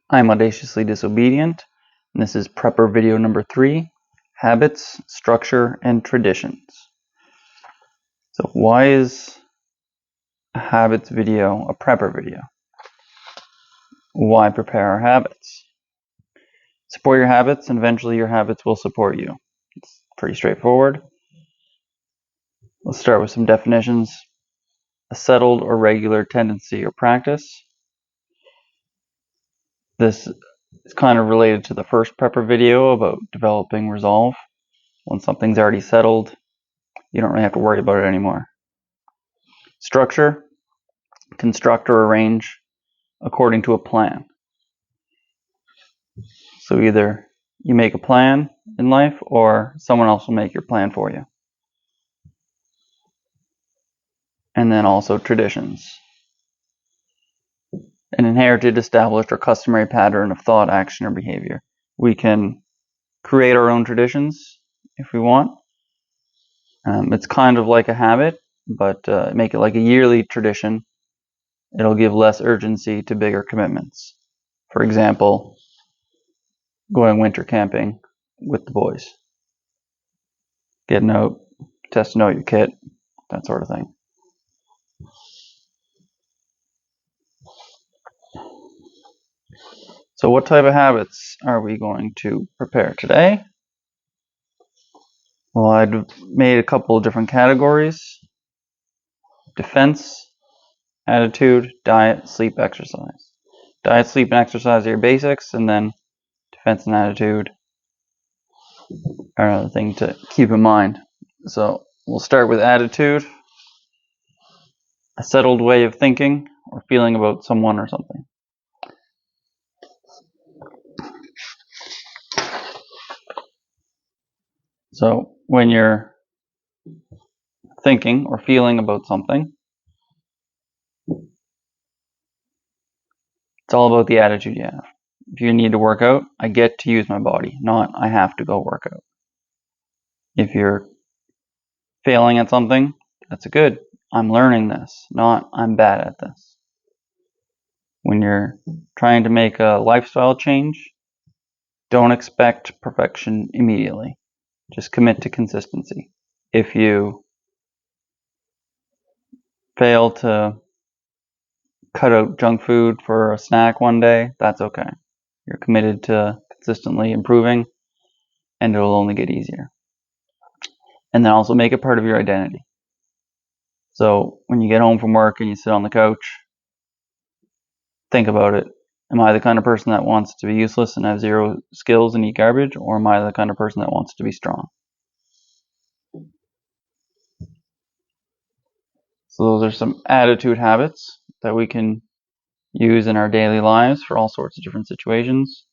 I'm Audaciously Disobedient, and this is Prepper video number 3, Habits, Structure, and Traditions. So why is a habits video a prepper video? Why prepare our habits? Support your habits, and eventually your habits will support you. It's pretty straightforward. Let's start with some definitions. A settled or regular tendency or practice. This is kind of related to the first prepper video about developing resolve. When something's already settled, you don't really have to worry about it anymore. Structure, construct or arrange according to a plan. So either you make a plan in life or someone else will make your plan for you. And then also traditions. An inherited, established, or customary pattern of thought, action, or behavior. We can create our own traditions if we want. It's kind of like a habit, but make it like a yearly tradition. It'll give less urgency to bigger commitments. For example, going winter camping with the boys. Getting out, testing out your kit, that sort of thing. So what type of habits are we going to prepare today? Well, I've made a couple of different categories. Defense, attitude, diet, sleep, exercise. Diet, sleep, and exercise are your basics, and then defense and attitude are another thing to keep in mind. So we'll start with attitude. A settled way of thinking or feeling about someone or something. So when you're thinking or feeling about something, it's all about the attitude you have. If you need to work out, I get to use my body, not I have to go work out. If you're failing at something, that's good. I'm learning this, not I'm bad at this. When you're trying to make a lifestyle change, don't expect perfection immediately. Just commit to consistency. If you fail to cut out junk food for a snack one day, that's okay. You're committed to consistently improving, and it'll only get easier. And then also make it part of your identity. So when you get home from work and you sit on the couch, think about it. Am I the kind of person that wants to be useless and have zero skills and eat garbage, or am I the kind of person that wants to be strong? So those are some attitude habits that we can use in our daily lives for all sorts of different situations.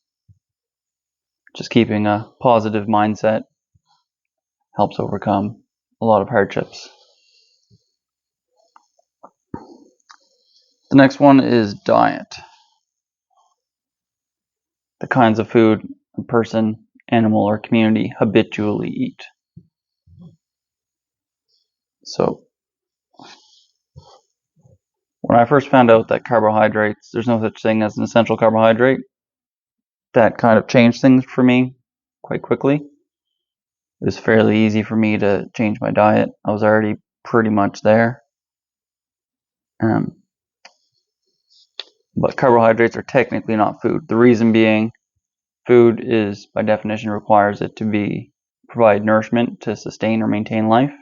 Just keeping a positive mindset helps overcome a lot of hardships. The next one is diet. The kinds of food a person, animal, or community habitually eat. So when I first found out that carbohydrates, there's no such thing as an essential carbohydrate, that kind of changed things for me quite quickly. It was fairly easy for me to change my diet. I was already pretty much there. But carbohydrates are technically not food. The reason being, food is, by definition, requires it to provide nourishment to sustain or maintain life,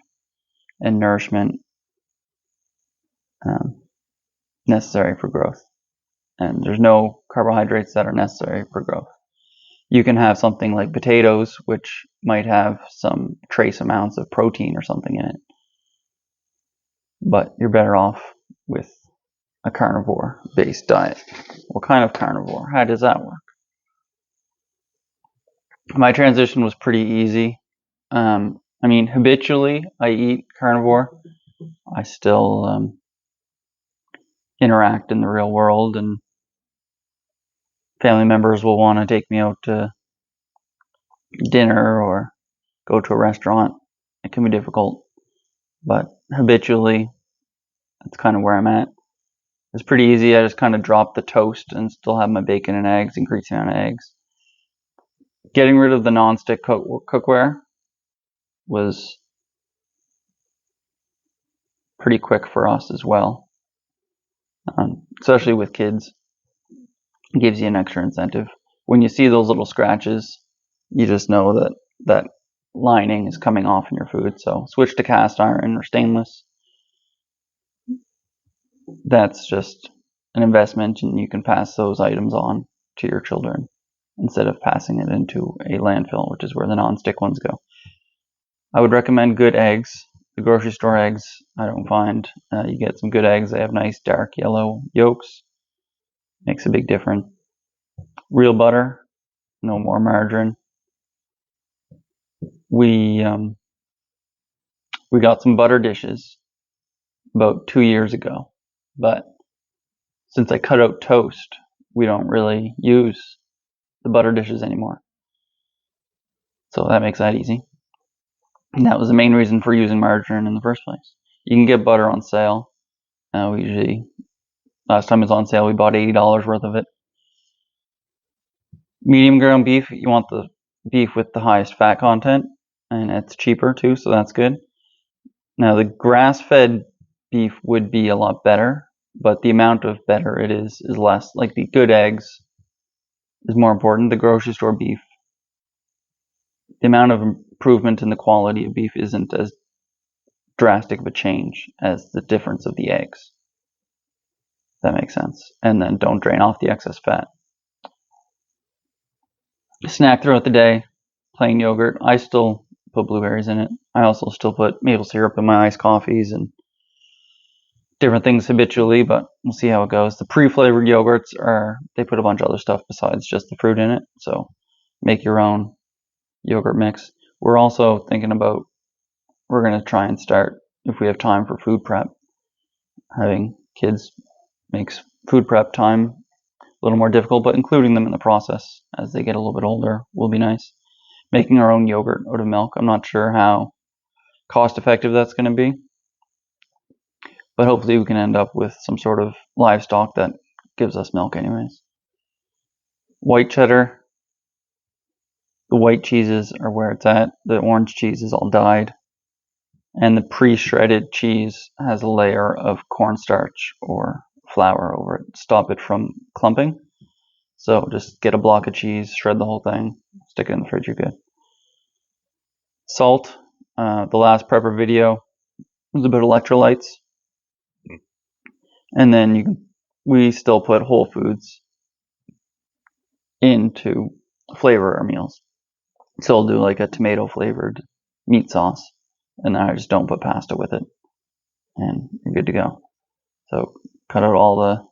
and nourishment necessary for growth. And there's no carbohydrates that are necessary for growth. You can have something like potatoes, which might have some trace amounts of protein or something in it, but you're better off with a carnivore-based diet. What kind of carnivore? How does that work? My transition was pretty easy. Habitually, I eat carnivore. I still interact in the real world, and family members will want to take me out to dinner or go to a restaurant. It can be difficult, but habitually, that's kind of where I'm at. It's pretty easy. I just kind of drop the toast and still have my bacon and eggs, increasing on eggs. Getting rid of the non-stick cookware was pretty quick for us as well, especially with kids. It gives you an extra incentive. When you see those little scratches, you just know that that lining is coming off in your food. So switch to cast iron or stainless. That's just an investment, and you can pass those items on to your children instead of passing it into a landfill, which is where the non-stick ones go. I would recommend good eggs. The grocery store eggs, I don't find. You get some good eggs. They have nice dark yellow yolks. Makes a big difference. Real butter, no more margarine. We got some butter dishes about 2 years ago, but since I cut out toast, we don't really use the butter dishes anymore. So that makes that easy. And that was the main reason for using margarine in the first place. You can get butter on sale. We usually, last time it was on sale, we bought $80 worth of it. Medium ground beef, you want the beef with the highest fat content, and it's cheaper too, so that's good. Now the grass-fed beef would be a lot better, but the amount of better it is less. Like the good eggs is more important. The grocery store beef, the amount of improvement in the quality of beef isn't as drastic of a change as the difference of the eggs. That makes sense. And then don't drain off the excess fat. Snack throughout the day, plain yogurt. I still put blueberries in it. I also still put maple syrup in my iced coffees and different things habitually, but we'll see how it goes. The pre-flavored yogurts they put a bunch of other stuff besides just the fruit in it, so make your own yogurt mix. We're also thinking about, we're going to try and start, if we have time for food prep, having kids makes food prep time a little more difficult, but including them in the process as they get a little bit older will be nice. Making our own yogurt out of milk, I'm not sure how cost effective that's going to be, but hopefully we can end up with some sort of livestock that gives us milk anyways. White cheddar, the white cheeses are where it's at. The orange cheese is all dyed, and the pre-shredded cheese has a layer of cornstarch or flour over it, stop it from clumping. So just get a block of cheese, shred the whole thing, stick it in the fridge, you're good. Salt, the last prepper video was about electrolytes, and then we still put whole foods in to flavor our meals. So I'll do like a tomato flavored meat sauce, and then I just don't put pasta with it, and you're good to go. So cut out all the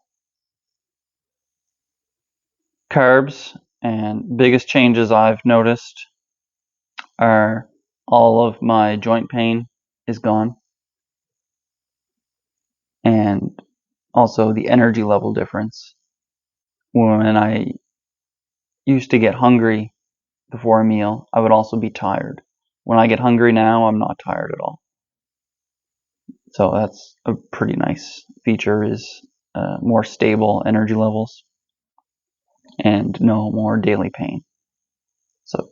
carbs, and biggest changes I've noticed are all of my joint pain is gone, and also the energy level difference. When I used to get hungry before a meal, I would also be tired. When I get hungry now, I'm not tired at all. So that's a pretty nice feature, is more stable energy levels and no more daily pain. So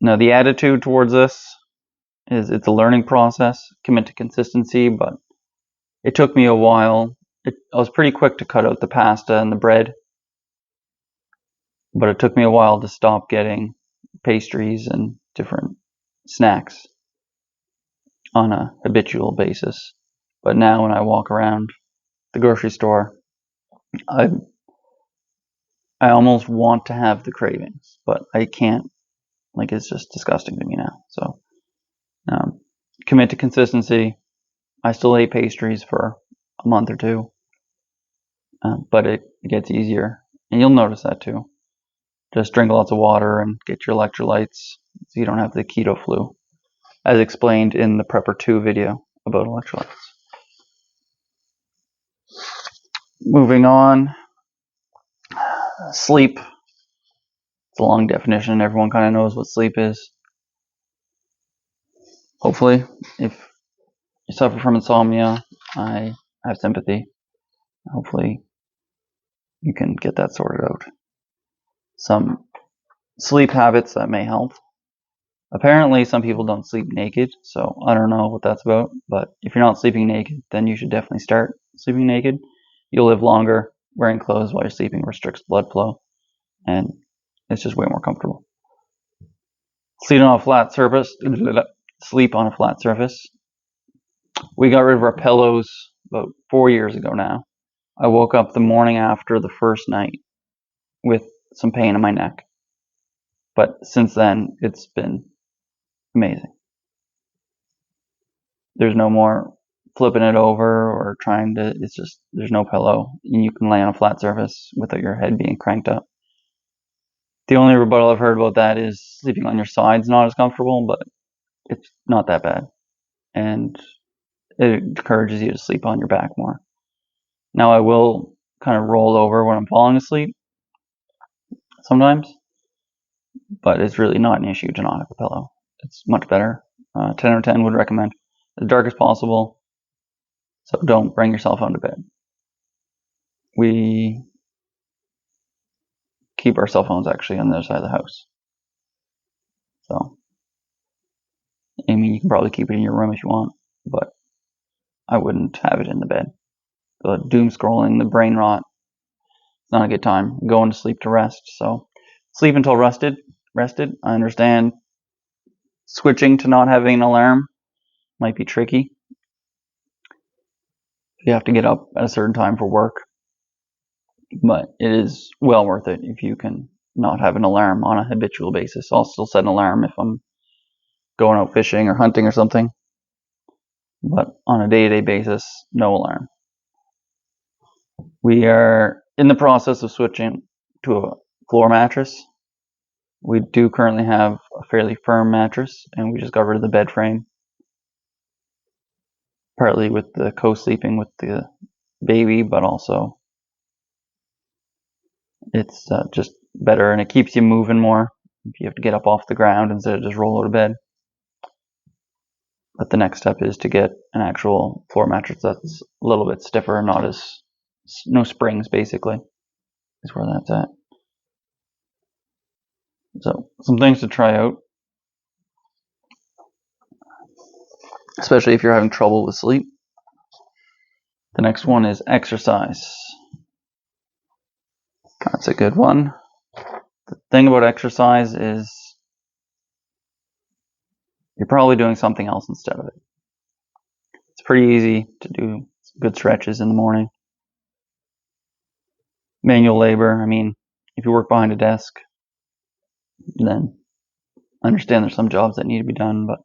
now the attitude towards this is, it's a learning process, commit to consistency, but it took me a while. I was pretty quick to cut out the pasta and the bread, but it took me a while to stop getting pastries and different snacks on a habitual basis. But now when I walk around the grocery store, I almost want to have the cravings, but I can't. Like, it's just disgusting to me now. So commit to consistency. I still ate pastries for a month or two, but it gets easier, and you'll notice that too. Just drink lots of water and get your electrolytes so you don't have the keto flu, as explained in the Prepper 2 video about electrolytes. Moving on, sleep. It's a long definition. Everyone kind of knows what sleep is. Hopefully, if you suffer from insomnia, I have sympathy. Hopefully you can get that sorted out. Some sleep habits that may help. Apparently some people don't sleep naked, so I don't know what that's about, but if you're not sleeping naked, then you should definitely start sleeping naked. You'll live longer. Wearing clothes while you're sleeping restricts blood flow, and it's just way more comfortable. Sleep on a flat surface. Sleep on a flat surface. We got rid of our pillows about 4 years ago now. I woke up the morning after the first night with some pain in my neck. But since then, it's been amazing. There's no more flipping it over or trying to, it's just, there's no pillow. And you can lay on a flat surface without your head being cranked up. The only rebuttal I've heard about that is sleeping on your side's not as comfortable, but it's not that bad. And it encourages you to sleep on your back more. Now I will kind of roll over when I'm falling asleep sometimes, but it's really not an issue to not have a pillow. It's much better. 10 out of 10 would recommend. As dark as possible, so don't bring yourself onto bed. We keep our cell phones actually on the other side of the house. So, I mean, you can probably keep it in your room if you want, but I wouldn't have it in the bed. The doom scrolling, the brain rot, it's not a good time. I'm going to sleep to rest, so sleep until rested. I understand switching to not having an alarm might be tricky. You have to get up at a certain time for work, but it is well worth it if you can not have an alarm on a habitual basis. I'll still set an alarm if I'm going out fishing or hunting or something, but on a day-to-day basis, no alarm. We are in the process of switching to a floor mattress. We do currently have a fairly firm mattress, and we just got rid of the bed frame, partly with the co-sleeping with the baby, but also it's just better, and it keeps you moving more if you have to get up off the ground instead of just roll out of bed. But the next step is to get an actual floor mattress that's a little bit stiffer, not as, no springs basically, is where that's at. So some things to try out, especially if you're having trouble with sleep. The next one is exercise. That's a good one. The thing about exercise is you're probably doing something else instead of it. It's pretty easy to do good stretches in the morning. Manual labor, I mean, if you work behind a desk, then I understand there's some jobs that need to be done, but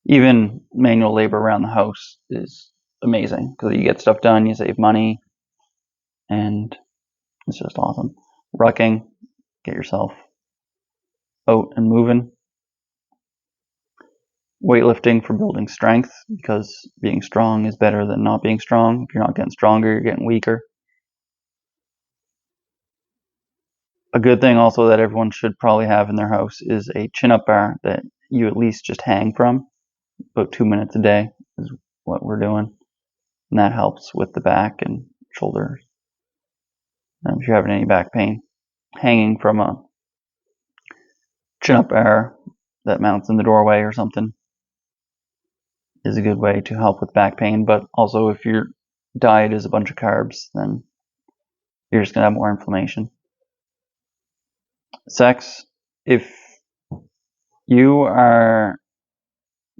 even manual labor around the house is amazing because you get stuff done, you save money, and it's just awesome. Rucking, get yourself out and moving. Weightlifting for building strength, because being strong is better than not being strong. If you're not getting stronger, you're getting weaker. A good thing also that everyone should probably have in their house is a chin-up bar that you at least just hang from. About 2 minutes a day is what we're doing. And that helps with the back and shoulders. And if you're having any back pain, hanging from a chin-up bar that mounts in the doorway or something is a good way to help with back pain. But also if your diet is a bunch of carbs, then you're just going to have more inflammation. Sex, if you are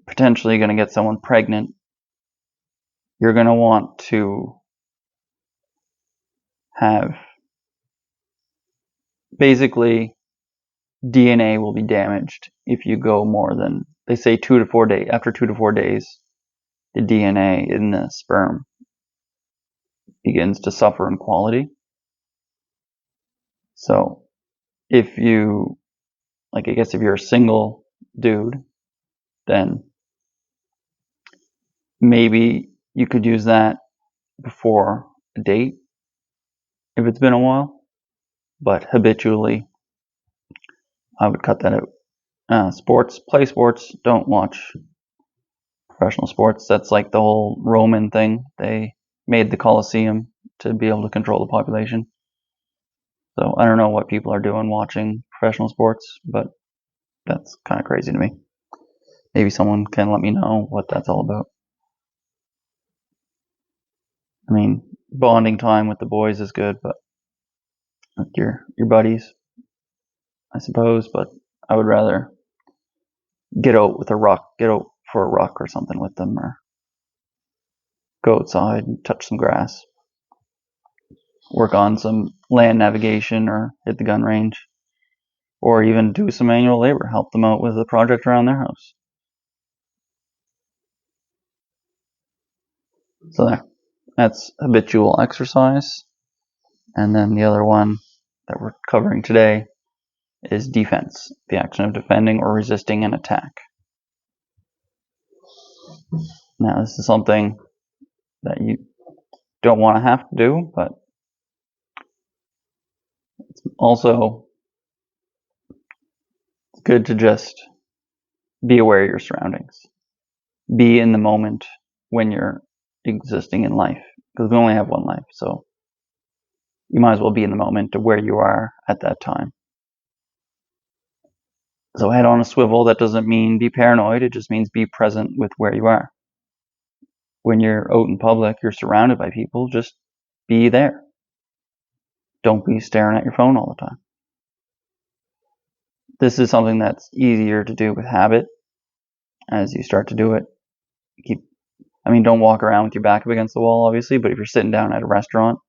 potentially going to get someone pregnant, you're going to want to have, basically, DNA will be damaged if you go more than, they say 2 to 4 days. After 2 to 4 days, the DNA in the sperm begins to suffer in quality. So if you, like, I guess if you're a single dude, then maybe you could use that before a date if it's been a while, but habitually I would cut that out. Sports, play sports, don't watch professional sports. That's like the whole Roman thing. They made the Colosseum to be able to control the population. So I don't know what people are doing watching professional sports, but that's kind of crazy to me. Maybe someone can let me know what that's all about. I mean, bonding time with the boys is good, but with your buddies, I suppose. But I would rather get out for a rock or something with them, or go outside and touch some grass, work on some land navigation, or hit the gun range, or even do some manual labor, help them out with a project around their house. So that's habitual exercise. And then the other one that we're covering today is defense, the action of defending or resisting an attack. Now, this is something that you don't want to have to do, but it's also good to just be aware of your surroundings. Be in the moment when you're existing in life, because we only have one life, so you might as well be in the moment to where you are at that time. So head on a swivel, that doesn't mean be paranoid, it just means be present with where you are. When you're out in public, you're surrounded by people, just be there. Don't be staring at your phone all the time. This is something that's easier to do with habit. As you start to do it, don't walk around with your back up against the wall, obviously, but if you're sitting down at a restaurant,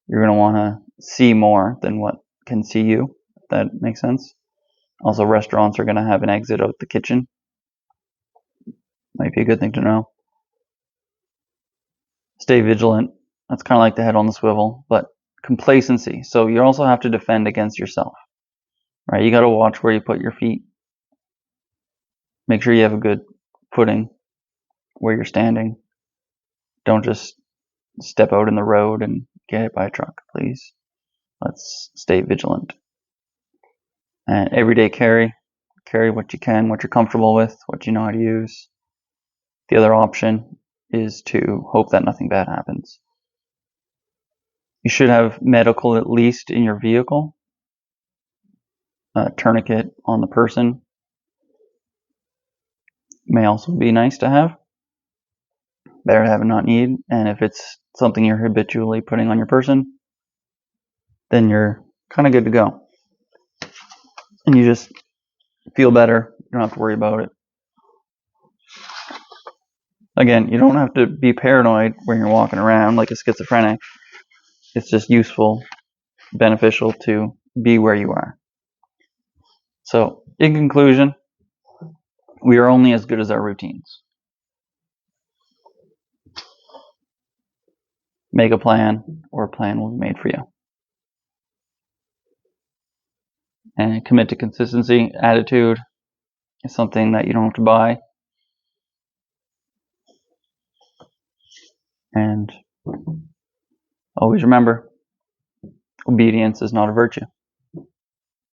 you're going to want to see more than what can see you, if that makes sense. Also, restaurants are going to have an exit out the kitchen. Might be a good thing to know. Stay vigilant. That's kind of like the head on the swivel, but complacency. So you also have to defend against yourself, right? You got to watch where you put your feet. Make sure you have a good footing where you're standing. Don't just step out in the road and get hit by a truck, please. Let's stay vigilant. And everyday carry what you can, what you're comfortable with, what you know how to use. The other option is to hope that nothing bad happens. You should have medical at least in your vehicle. A tourniquet on the person may also be nice to have. Better to have and not need. And if it's something you're habitually putting on your person, then you're kind of good to go. And you just feel better. You don't have to worry about it. Again, you don't have to be paranoid when you're walking around like a schizophrenic. It's just useful, beneficial to be where you are. So, in conclusion, we are only as good as our routines. Make a plan, or a plan will be made for you. And commit to consistency. Attitude is something that you don't have to buy. And always remember, obedience is not a virtue.